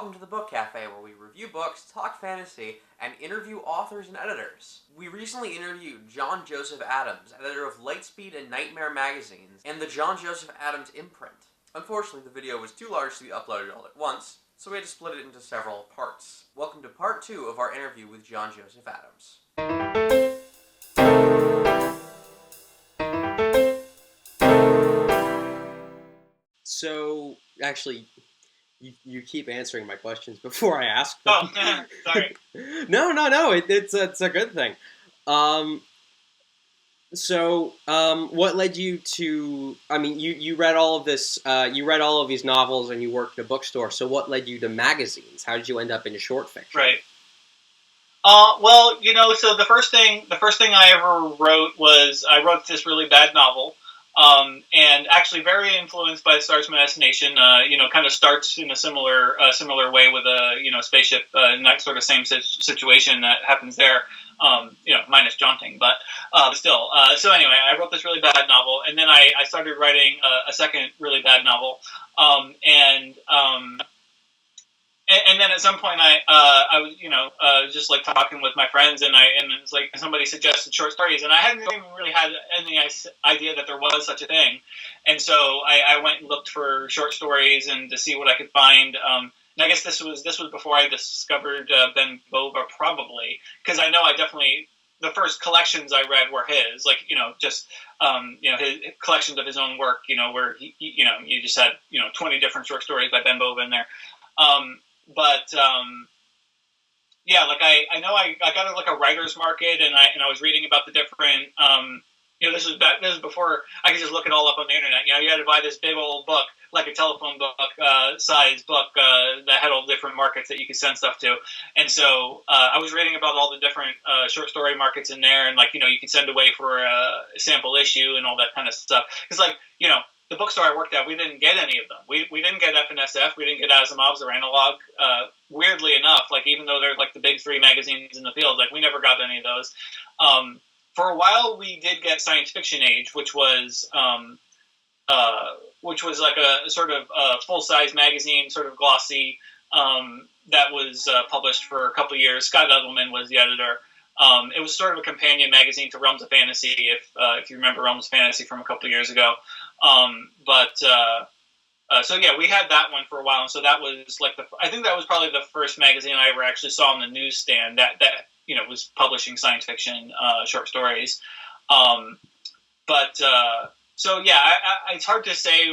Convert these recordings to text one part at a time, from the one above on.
Welcome to the Book Cafe, where we review books, talk fantasy, and interview authors and editors. We recently interviewed John Joseph Adams, editor of Lightspeed and Nightmare magazines, and the John Joseph Adams imprint. Unfortunately, the video was too large to be uploaded all at once, so we had to split it into several parts. Welcome to part 2 of our interview with John Joseph Adams. So, actually, you keep answering my questions before I ask them. Oh, sorry. No. It's a good thing. What led you to? I mean, you read all of this. You read all of these novels, and you worked in a bookstore. So, what led you to magazines? How did you end up in short fiction? Right. So the first thing I ever wrote was I wrote this really bad novel. And actually very influenced by Stars My Destination, kind of starts in a similar way with a, spaceship, not sort of same situation that happens there, minus jaunting, but still. So anyway, I wrote this really bad novel, and then I started writing a second really bad novel, and then at some point I was, just like talking with my friends, and it's like somebody suggested short stories, and I hadn't even really had any idea that there was such a thing, and so I went and looked for short stories and to see what I could find. And I guess this was before I discovered Ben Bova, probably, because I know the first collections I read were his, his collections of his own work, where he you just had 20 different short stories by Ben Bova in there. I know I got to a writer's market, and I was reading about the different, this was before I could just look it all up on the internet. You had to buy this big old book, like a telephone book, size book, that had all different markets that you could send stuff to. And so, I was reading about all the different, short story markets in there, and you could send away for a sample issue and all that kind of stuff. Cause the bookstore I worked at, we didn't get any of them. We didn't get FNSF, we didn't get Asimov's or Analog. Weirdly enough, even though they're the big three magazines in the field, we never got any of those. For a while, we did get Science Fiction Age, which was a sort of full-size magazine, sort of glossy, that was published for a couple of years. Scott Edelman was the editor. It was sort of a companion magazine to Realms of Fantasy, if you remember Realms of Fantasy from a couple of years ago. We had that one for a while, and so that was I think that was probably the first magazine I ever actually saw on the newsstand that was publishing science fiction short stories. It's hard to say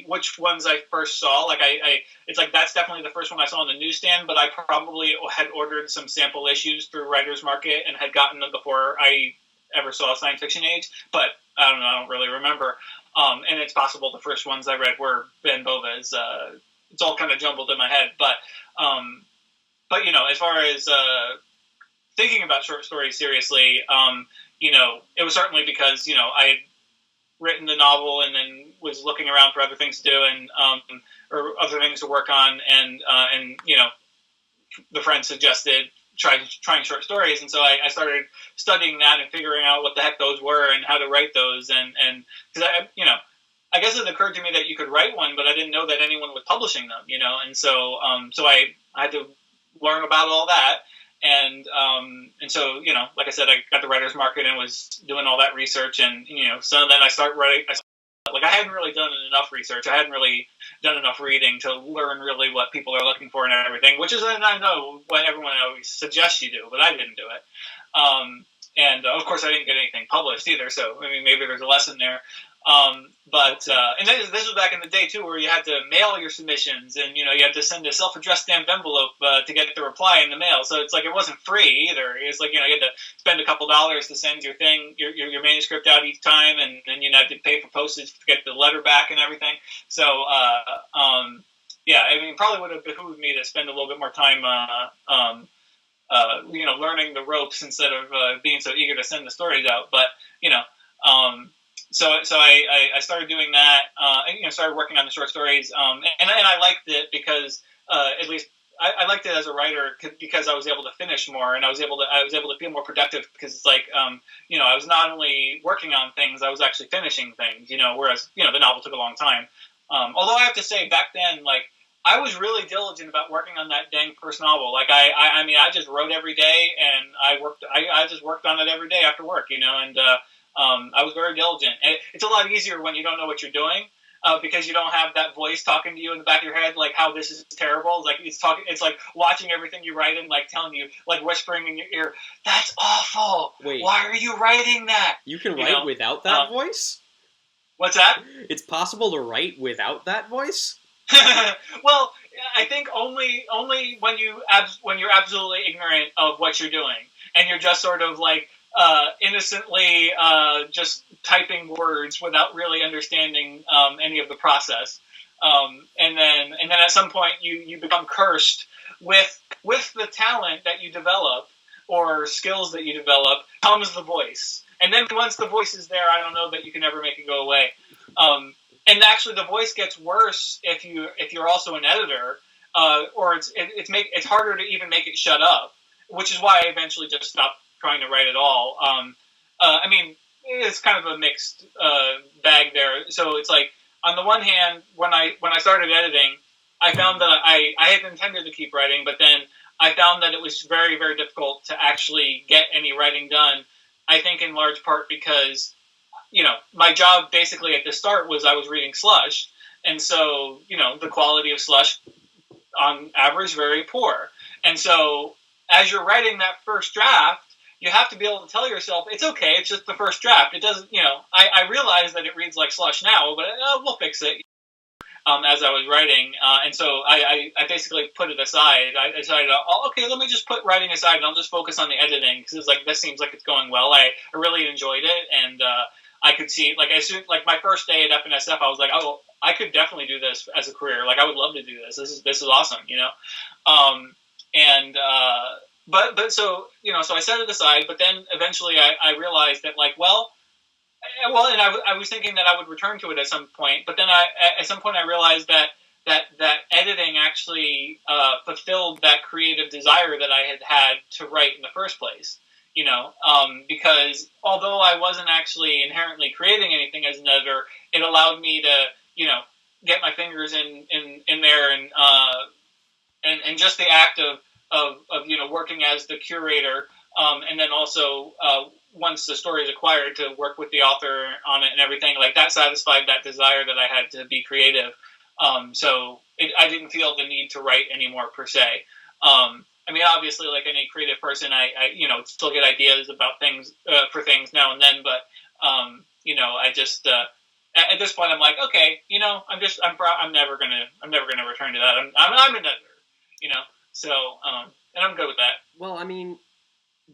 which ones I first saw. That's definitely the first one I saw on the newsstand, but I probably had ordered some sample issues through Writer's Market and had gotten them before I ever saw Science Fiction Age, but I don't know, I don't really remember. And it's possible the first ones I read were Ben Bova's. It's all kind of jumbled in my head, but as far as thinking about short stories seriously, it was certainly because I had written the novel and then was looking around for other things to do and or other things to work on, and the friend suggested trying short stories, and so I started studying that and figuring out what the heck those were and how to write those, and because I guess it occurred to me that you could write one, but I didn't know that anyone was publishing them, and so I had to learn about all that. And so, like I said, I got the Writer's Market and was doing all that research, and, so then I started writing. I hadn't really done enough research. I hadn't really done enough reading to learn really what people are looking for and everything, which is, I know what everyone always suggests you do, but I didn't do it. And of course I didn't get anything published either. So, maybe there's a lesson there. And this was back in the day too, where you had to mail your submissions, and you had to send a self-addressed stamped envelope to get the reply in the mail. So it's it wasn't free either. It's you had to spend a couple dollars to send your your manuscript out each time, and then you had to pay for postage to get the letter back and everything. So probably would have behooved me to spend a little bit more time learning the ropes instead of being so eager to send the stories out. But So I started doing that, and started working on the short stories, and I liked it because at least I liked it as a writer because I was able to finish more, and I was able to feel more productive because it's I was not only working on things, I was actually finishing things, whereas the novel took a long time. Although I have to say back then, I was really diligent about working on that dang first novel. Like I mean, I just wrote every day, and I just worked on it every day after work, and I was very diligent. And it's a lot easier when you don't know what you're doing. Because you don't have that voice talking to you in the back of your head, like how this is terrible. It's like watching everything you write and like telling you, like whispering in your ear, "That's awful. Wait, why are you writing that?" You can write without that voice? What's that? It's possible to write without that voice? Well, I think only when you're absolutely ignorant of what you're doing, and you're just sort of like innocently just typing words without really understanding any of the process, and then at some point you become cursed with the talent that you develop or skills that you develop comes the voice, and then once the voice is there, I don't know that you can ever make it go away. And actually, the voice gets worse if you're also an editor, or it's harder to even make it shut up, which is why I eventually just stopped trying to write at all. I mean, it's kind of a mixed bag there. So it's like, on the one hand, when I started editing, I found that I had intended to keep writing, but then I found that it was very, very difficult to actually get any writing done. I think in large part because, my job basically at the start was I was reading Slush, and so, the quality of Slush on average very poor. And so as you're writing that first draft, you have to be able to tell yourself, it's okay, it's just the first draft. It doesn't, I realize that it reads like Slush now, but we'll fix it. As I was writing, and so I basically put it aside. I decided, okay, let me just put writing aside, and I'll just focus on the editing, because it's like, this seems like it's going well. I really enjoyed it, and I could see, like, as soon, like, my first day at FNSF, I was like, oh, I could definitely do this as a career. Like, I would love to do this. This is awesome, But so, so I set it aside, but then eventually I realized that, like, and I was thinking that I would return to it at some point, but then at some point I realized that editing actually fulfilled that creative desire that I had to write in the first place. Because although I wasn't actually inherently creating anything as an editor, it allowed me to, get my fingers in there, and just the act of working as the curator, and then also once the story is acquired, to work with the author on it and everything, like, that satisfied that desire that I had to be creative. So I didn't feel the need to write anymore per se. I mean, obviously, like any creative person, I still get ideas about things for things now and then, but I just at this point I'm like, okay, I'm never gonna return to that. I'm an editor, so and I'm good with that. Well, I mean,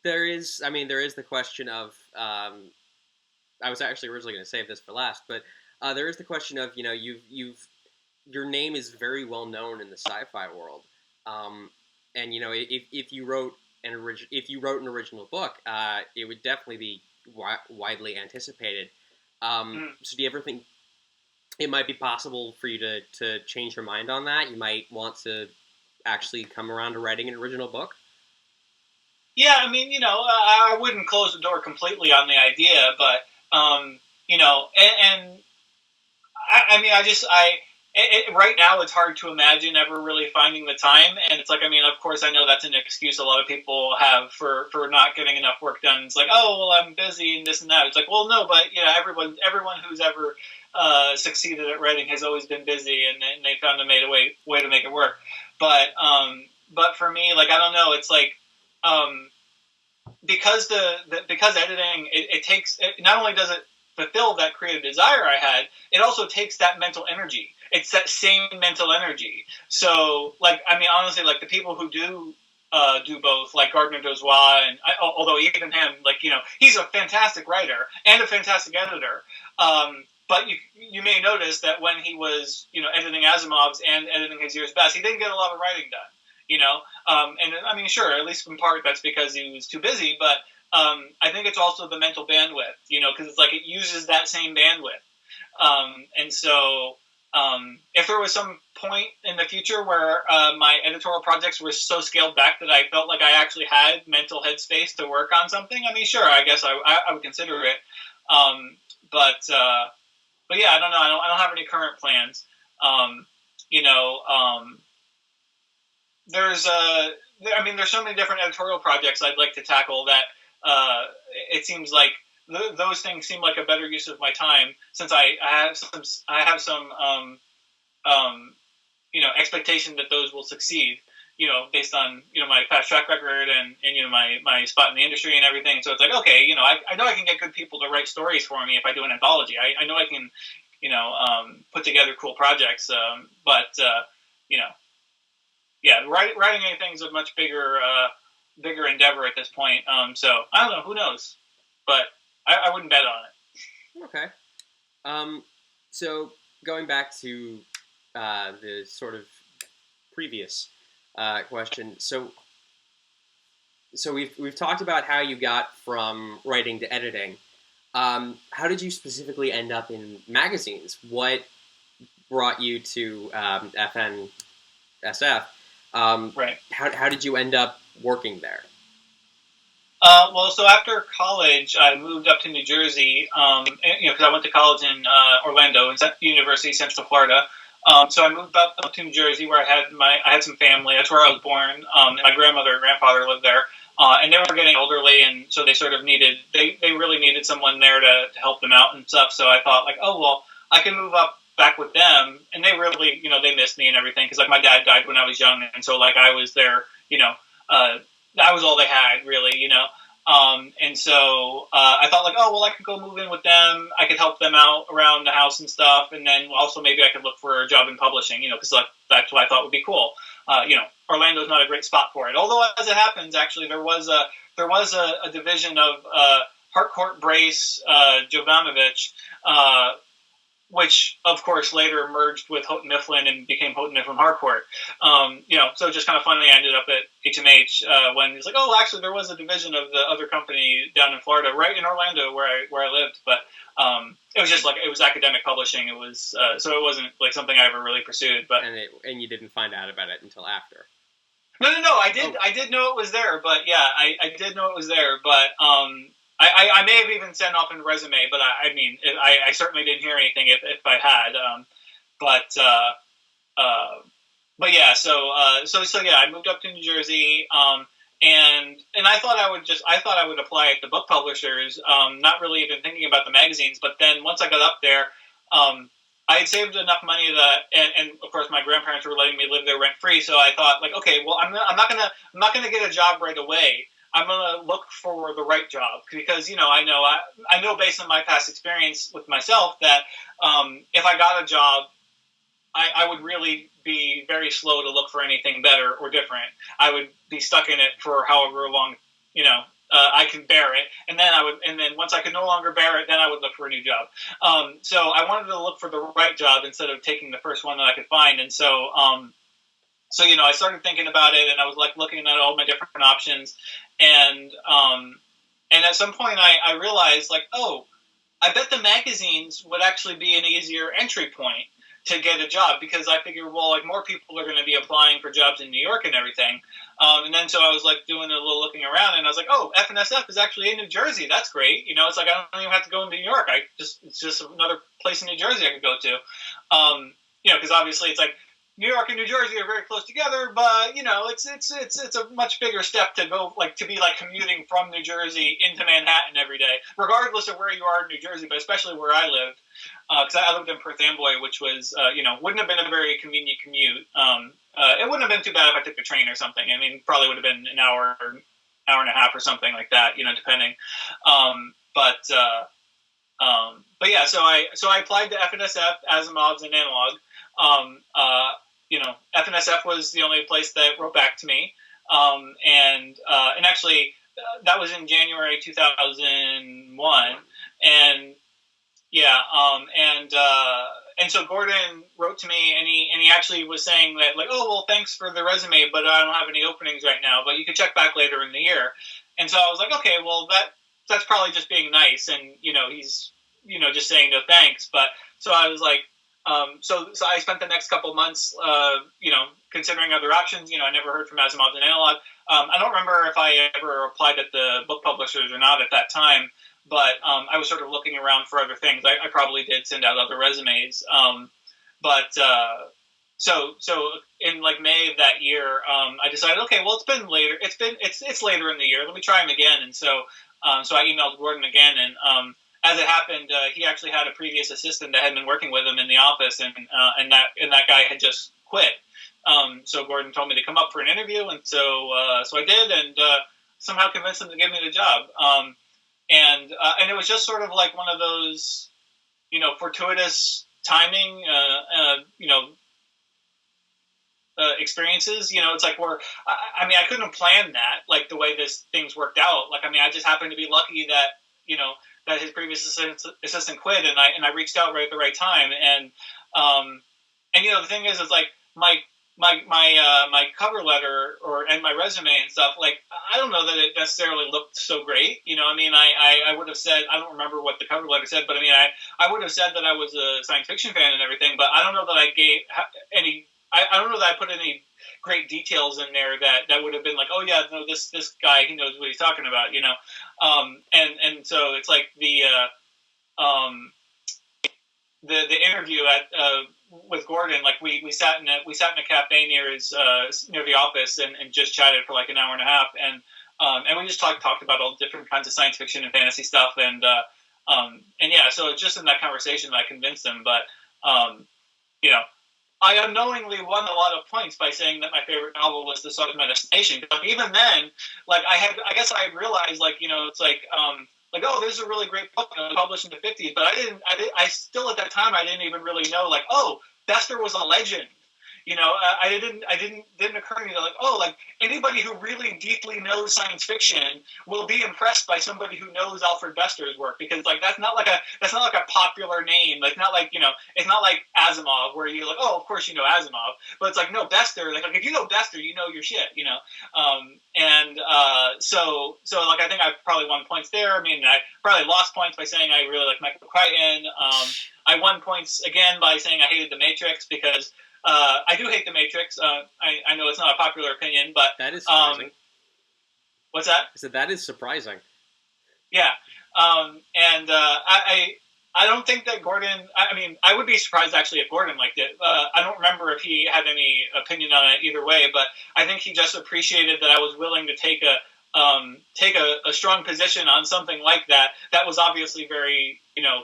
there is the question of I was actually originally going to save this for last, but there is the question of your name is very well known in the sci-fi world. And if you wrote an original book, it would definitely be widely anticipated. So do you ever think it might be possible for you to change your mind on that? You might want to actually come around to writing an original book? Yeah, I mean, I wouldn't close the door completely on the idea, but and I mean, right now it's hard to imagine ever really finding the time, and it's like, I mean, of course, I know that's an excuse a lot of people have for not getting enough work done. It's like, oh, well, I'm busy and this and that. It's like, well, no, but everyone who's ever succeeded at writing has always been busy, and they found a way to make it work. But for me, like, I don't know, it's like, because because editing, it takes, not only does it fulfill that creative desire I had, it also takes that mental energy. It's that same mental energy. So, like, I mean, honestly, like, the people who do both, like Gardner Dozois, and although even him, like, he's a fantastic writer and a fantastic editor. But you may notice that when he was, editing Asimov's and editing His Year's Best, he didn't get a lot of writing done. And I mean, sure, at least in part that's because he was too busy, but I think it's also the mental bandwidth, because it's like it uses that same bandwidth. And so if there was some point in the future where my editorial projects were so scaled back that I felt like I actually had mental headspace to work on something, I mean, sure, I guess I would consider it. But yeah, I don't know. I don't have any current plans. there's there's so many different editorial projects I'd like to tackle that it seems like those things seem like a better use of my time, since I have some expectation that those will succeed, based on my past track record and my spot in the industry and everything. So it's like, okay, I know I can get good people to write stories for me if I do an anthology. I know I can put together cool projects, but writing anything is a much bigger endeavor at this point. So I don't know, who knows, but I wouldn't bet on it. Okay. So going back to the sort of previous question, so we've talked about how you got from writing to editing. How did you specifically end up in magazines? What brought you to FNSF? Right. How did you end up working there? So after college, I moved up to New Jersey, because I went to college in Orlando, in University of Central Florida. So I moved up to New Jersey, where I had some family. That's where I was born. My grandmother and grandfather lived there, and they were getting elderly, and so they sort of they really needed someone there to help them out and stuff. So I thought, like, oh well, I can move up back with them, and they really, they missed me and everything, because like my dad died when I was young, and so like I was their, that was all they had, really, and so I thought, like, oh well, I could go move in with them, I could help them out around the house and stuff, and then also maybe I could look for a job in publishing, because like that's what I thought would be cool. Orlando's not a great spot for it, although as it happens, actually there was a division of Harcourt Brace Jovanovic, which, of course, later merged with Houghton Mifflin and became Houghton Mifflin Harcourt. So just kind of funny, I ended up at HMH when it's like, oh, actually, there was a division of the other company down in Florida, right in Orlando, where I lived. But it was just like, it was academic publishing. It was so it wasn't like something I ever really pursued. But and you didn't find out about it until after. No. I did know it was there, but yeah, I did know it was there, but. I may have even sent off a resume, but I certainly didn't hear anything if I had. But yeah, so yeah, I moved up to New Jersey, and I thought I would apply at the book publishers, not really even thinking about the magazines. But then once I got up there, I had saved enough money and of course my grandparents were letting me live there rent free. So I thought, like, okay, well, I'm not gonna get a job right away. I'm going to look for the right job, because, I know based on my past experience with myself that if I got a job, I would really be very slow to look for anything better or different. I would be stuck in it for however long, I can bear it. And then once I could no longer bear it, then I would look for a new job. So I wanted to look for the right job instead of taking the first one that I could find. And so, I started thinking about it, and I was like looking at all my different options, and at some point I realized, like, oh, I bet the magazines would actually be an easier entry point to get a job, because I figured, well, like, more people are going to be applying for jobs in New York and everything, and then so I was like doing a little looking around, and I was like, oh, FNSF is actually in New Jersey. That's great. It's like I don't even have to go to New York. It's just another place in New Jersey I could go to, because obviously it's like New York and New Jersey are very close together, but it's a much bigger step to go, like, to be like commuting from New Jersey into Manhattan every day, regardless of where you are in New Jersey, but especially where I lived, because I lived in Perth Amboy, which was wouldn't have been a very convenient commute. It wouldn't have been too bad if I took the train or something. I mean, probably would have been an hour or hour and a half or something like that, depending. But yeah, so I applied to FNSF, Asimov's, and Analog. FNSF was the only place that wrote back to me, and actually that was in January 2001, and yeah, and so Gordon wrote to me, and he actually was saying that, like, oh well, thanks for the resume, but I don't have any openings right now, but you could check back later in the year. And so I was like, okay, well that's probably just being nice, and he's just saying no thanks. But so I was like, so I spent the next couple of months, considering other options. I never heard from Asimov and Analog. I don't remember if I ever applied at the book publishers or not at that time, but I was sort of looking around for other things. I probably did send out other resumes, so in like May of that year, I decided, okay, well, it's been later. It's later in the year. Let me try him again. And so I emailed Gordon again, and as it happened, he actually had a previous assistant that had been working with him in the office, and that guy had just quit. So Gordon told me to come up for an interview, and so I did, and somehow convinced him to give me the job. And it was just sort of like one of those, fortuitous timing, experiences. It's like where I couldn't have planned that, like the way things worked out. Like I just happened to be lucky that that his previous assistant quit, and I reached out right at the right time. And the thing is like my cover letter and my resume and stuff, like I don't know that it necessarily looked so great. I would have said, I don't remember what the cover letter said, but I would have said that I was a science fiction fan and everything, but I don't know that I gave any. I don't know that I put any great details in there that would have been like, oh yeah, no, this guy, he knows what he's talking about, and so it's like the interview with Gordon, like we sat in a cafe near the office and just chatted for like an hour and a half, and we just talked about all different kinds of science fiction and fantasy stuff, and yeah, so it's just in that conversation that I convinced him, but I unknowingly won a lot of points by saying that my favorite novel was The Southern Destination. But even then, like I guess I realized, like, it's like, oh, this is a really great book, published in the 50s. But I still at that time, I didn't even really know, like, oh, Bester was a legend. Didn't occur to me that, like, oh, like anybody who really deeply knows science fiction will be impressed by somebody who knows Alfred Bester's work, because like that's not like a popular name. Like not like, it's not like Asimov where you're like, oh, of course you know Asimov, but it's like, no, Bester, like if you know Bester, you know your shit, so like I think I probably won points there. I probably lost points by saying I really like Michael Crichton. I won points again by saying I hated The Matrix, because I do hate The Matrix. I know it's not a popular opinion, but that is surprising. What's that? I said that is surprising. Yeah, and I don't think that Gordon. I would be surprised actually if Gordon liked it. I don't remember if he had any opinion on it either way, but I think he just appreciated that I was willing to take a strong position on something like that. That was obviously very,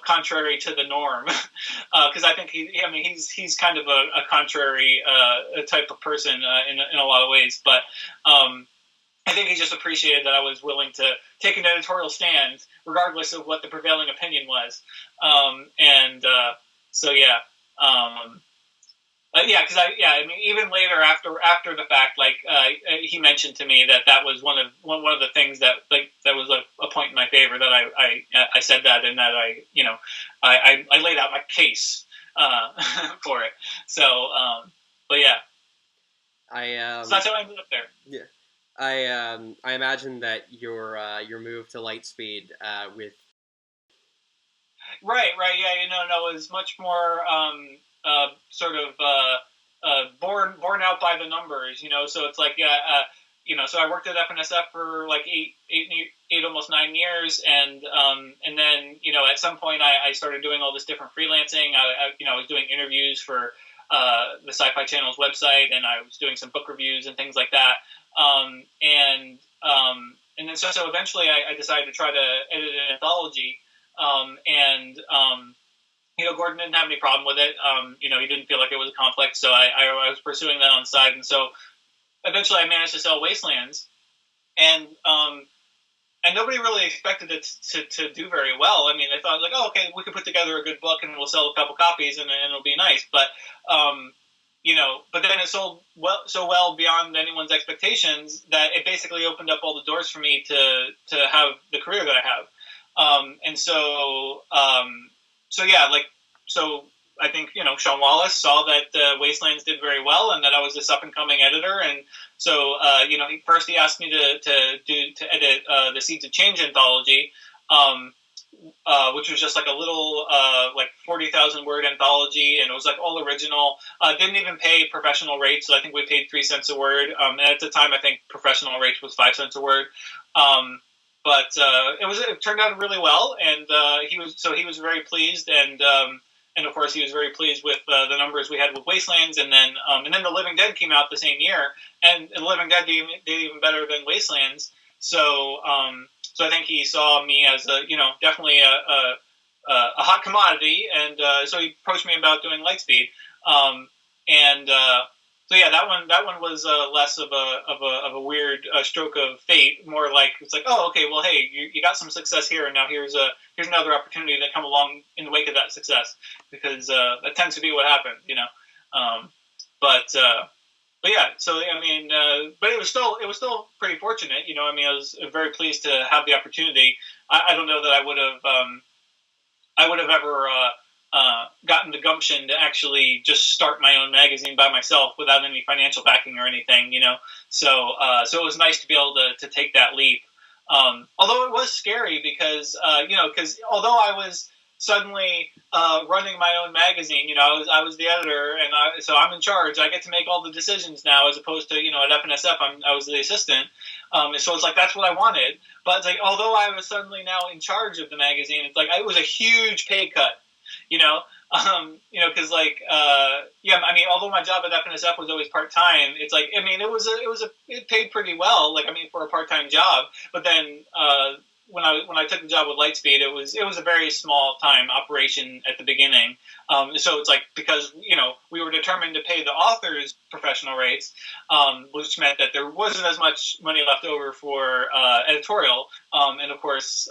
contrary to the norm, because I think he's kind of a contrary type of person in a lot of ways. But I think he just appreciated that I was willing to take an editorial stand, regardless of what the prevailing opinion was. So yeah. Because even later after the fact, like he mentioned to me that was one of the things that was a point in my favor, that I said that, and that I laid out my case for it. So, but yeah, so that's how I ended up there. Yeah, I imagine that your move to Lightspeed with right, yeah, no, it was much more. Sort of borne out by the numbers, So it's like, so I worked at FNSF for like eight, almost 9 years, and then at some point I started doing all this different freelancing. I was doing interviews for the Sci-Fi Channel's website, and I was doing some book reviews and things like that. And then so eventually I decided to try to edit an anthology, and Gordon didn't have any problem with it. He didn't feel like it was a conflict, so I was pursuing that on the side. And so eventually I managed to sell Wastelands, and nobody really expected it to do very well. They thought like, oh, okay, we could put together a good book and we'll sell a couple copies and it'll be nice. But, but then it sold so well beyond anyone's expectations that it basically opened up all the doors for me to have the career that I have. So I think, Sean Wallace saw that Wastelands did very well and that I was this up-and-coming editor. And so, he asked me to edit the Seeds of Change anthology, which was just like a little, 40,000-word anthology, and it was like all original. Didn't even pay professional rates, so I think we paid 3 cents a word. And at the time, I think professional rates was 5 cents a word. But it turned out really well, and he was very pleased, and and of course he was very pleased with the numbers we had with Wastelands, and then The Living Dead came out the same year, and The Living Dead did even better than Wastelands. So I think he saw me as definitely a hot commodity, and so he approached me about doing Lightspeed, and so yeah, that one was less of a weird stroke of fate, more like it's like, oh, okay, well, hey, you got some success here, and now here's another opportunity that come along in the wake of that success, because that tends to be what happens, um, but. But yeah, so I mean, but it was still pretty fortunate, I mean, I was very pleased to have the opportunity. I don't know that I would have ever gotten the gumption to actually just start my own magazine by myself without any financial backing or anything, So it was nice to be able to take that leap. Although it was scary because because although I was suddenly running my own magazine, I was the editor, and so I'm in charge. I get to make all the decisions now, as opposed to at FNSF I was the assistant. So it's like that's what I wanted. But it's like, although I was suddenly now in charge of the magazine, it's like it was a huge pay cut, because I mean, although my job at FNSF was always part time, it's like, I mean, it paid pretty well, like, I mean, for a part time job. But then when I took the job with Lightspeed, it was a very small time operation at the beginning. So it's like, because we were determined to pay the authors professional rates, which meant that there wasn't as much money left over for editorial, and of course,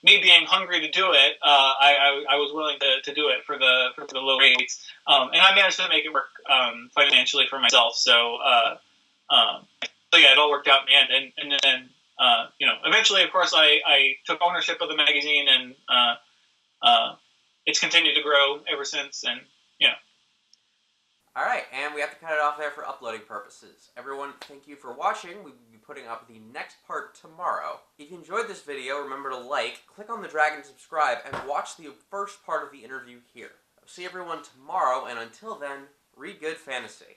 me being hungry to do it, I was willing to do it for the low rates, and I managed to make it work financially for myself. So yeah, it all worked out in the end, and then eventually, of course, I took ownership of the magazine, and it's continued to grow ever since, and Alright, and we have to cut it off there for uploading purposes. Everyone, thank you for watching. We will be putting up the next part tomorrow. If you enjoyed this video, remember to like, click on the dragon to subscribe, and watch the first part of the interview here. I'll see everyone tomorrow, and until then, read good fantasy.